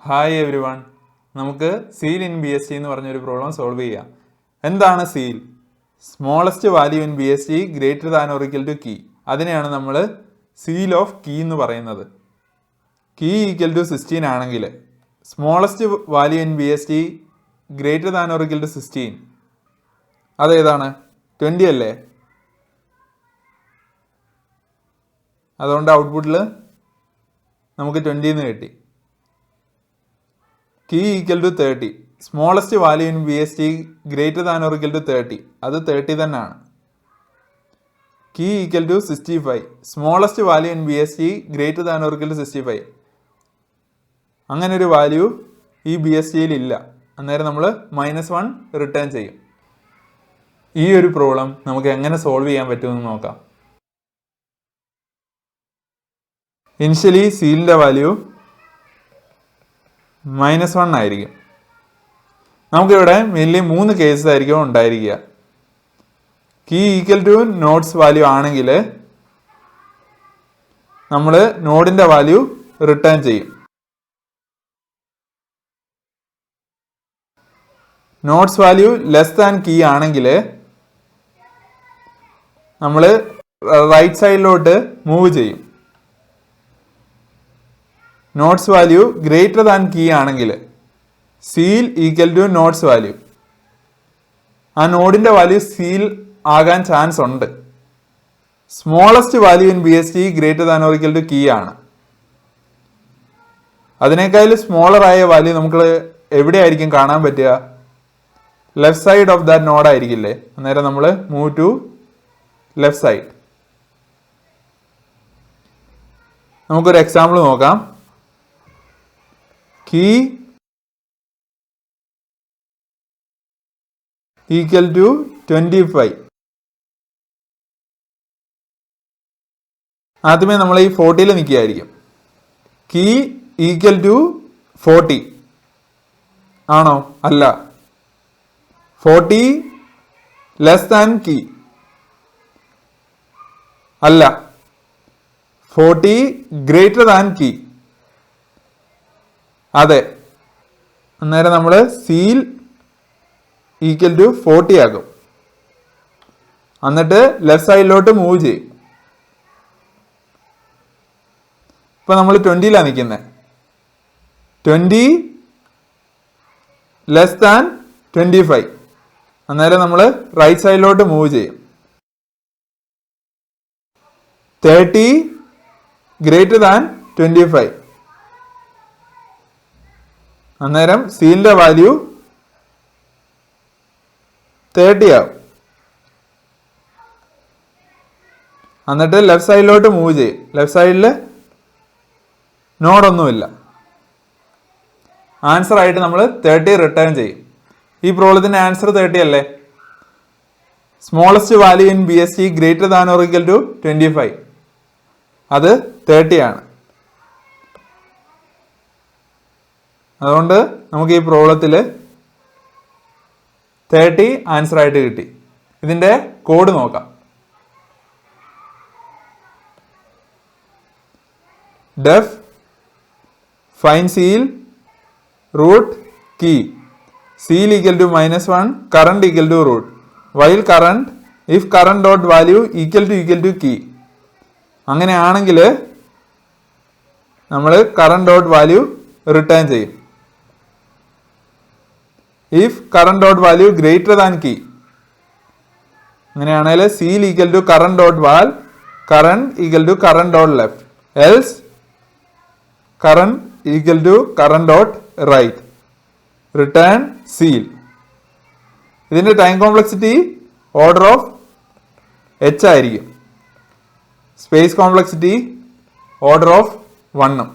Hi everyone. നമുക്ക് ceil in B S T എന്ന് പറഞ്ഞൊരു പ്രോബ്ലം സോൾവ് ചെയ്യാം. എന്താണ് ceil? Smallest value in B S T greater than or equal to key. അതിനെയാണ് നമ്മൾ seal of key എന്ന് പറയുന്നത്. കീ ഈക്വൽ ടു 16 ആണെങ്കിൽ smallest value in B S T greater than or equal to 16 അതേതാണ്? 20 അല്ലേ? അതുകൊണ്ട് ഔട്ട്പുട്ടിൽ നമുക്ക് 20 എന്ന് കിട്ടി. Key equal to 30. Smallest value in B S T greater than or equal to 30. അത് 30 തന്നെയാണ്. Key equal to 65. Smallest value in B S T greater than or equal to 65. അങ്ങനെ ഒരു വാല്യൂ ഈ ബി എസ് ടിയിൽ ഇല്ല. അന്നേരം നമ്മൾ -1 return ചെയ്യും. ഈ ഒരു പ്രോബ്ലം നമുക്ക് എങ്ങനെ സോൾവ് ചെയ്യാൻ പറ്റുമെന്ന് നോക്കാം. ഇനിഷ്യലി സീലിൻ്റെ വാല്യൂ -1 ആയിരിക്കും. നമുക്കിവിടെ മെയിൻലി 3 കേസസ് ആയിരിക്കും ഉണ്ടായിരിക്കുക. Key equal to nodes value ആണെങ്കിൽ നമ്മൾ നോഡിൻ്റെ വാല്യൂ റിട്ടേൺ ചെയ്യും. Nodes value less than key ആണെങ്കിൽ നമ്മൾ റൈറ്റ് സൈഡിലോട്ട് മൂവ് ചെയ്യും. Nodes value greater than key ആണെങ്കിൽ ceil equal to nodes value. ആ നോഡിൻ്റെ വാല്യൂ സീൽ ആകാൻ ചാൻസ് ഉണ്ട്. Smallest value in B S T greater than or equal to key ആണ്. അതിനേക്കാൾ സ്മോളർ ആയ വാല്യൂ നമുക്ക് എവിടെയായിരിക്കും കാണാൻ പറ്റുക? Left side of that node ആയിരിക്കില്ലേ? അന്നേരം നമ്മൾ മൂവ് ടു ലെഫ്റ്റ് സൈഡ്. നമുക്കൊരു എക്സാമ്പിൾ നോക്കാം. Key equal to 25. ആദ്യമേ നമ്മൾ ഈ 40 നിൽക്കുകയായിരിക്കും. കീ ഈക്വൽ ടു 40 ആണോ? അല്ല. 40 ലെസ് ദാൻ കീ അല്ല. 40 ഗ്രേറ്റർ ദാൻ കീ അതെ. അന്നേരം നമ്മൾ സീൽ ഈക്വൽ ടു 40 ആകും. എന്നിട്ട് ലെഫ്റ്റ് സൈഡിലോട്ട് മൂവ് ചെയ്യും. ഇപ്പൊ നമ്മൾ 20 നിൽക്കുന്നത്. 20 ലെസ് ദാൻ 25. അന്നേരം നമ്മൾ റൈറ്റ് സൈഡിലോട്ട് മൂവ് ചെയ്യും. 30 ഗ്രേറ്റർ ദാൻ 25. അന്നേരം സീലിന്റെ വാല്യൂ 30 ആവും. എന്നിട്ട് ലെഫ്റ്റ് സൈഡിലോട്ട് മൂവ് ചെയ്യും. ലെഫ്റ്റ് സൈഡിൽ നോഡൊന്നുമില്ല. ആൻസർ ആയിട്ട് നമ്മൾ 30 റിട്ടേൺ ചെയ്യും. ഈ പ്രോബ്ലത്തിന്റെ ആൻസർ 30 അല്ലേ? Smallest value in B S T greater than or equal to 25. അത് 30 ആണ്. അതുകൊണ്ട് നമുക്ക് ഈ പ്രോബ്ലത്തിൽ 30 ആൻസർ ആയിട്ട് കിട്ടി. ഇതിന്റെ കോഡ് നോക്കാം. Def find ceil root key ceil equal to -1 current equal to root while current if current dot value equal to key. അങ്ങനെയാണെങ്കിൽ നമ്മൾ കറണ്ട് ഡോട്ട് വാല്യൂ റിട്ടേൺ ചെയ്യും. If current dot value greater than key അങ്ങനെയാണെങ്കിൽ ceil equal to current dot val current equal to current dot left else current equal to current dot right return ceil. ഇതിന്റെ time complexity order of h ആയിരിക്കും. Space complexity order of 1.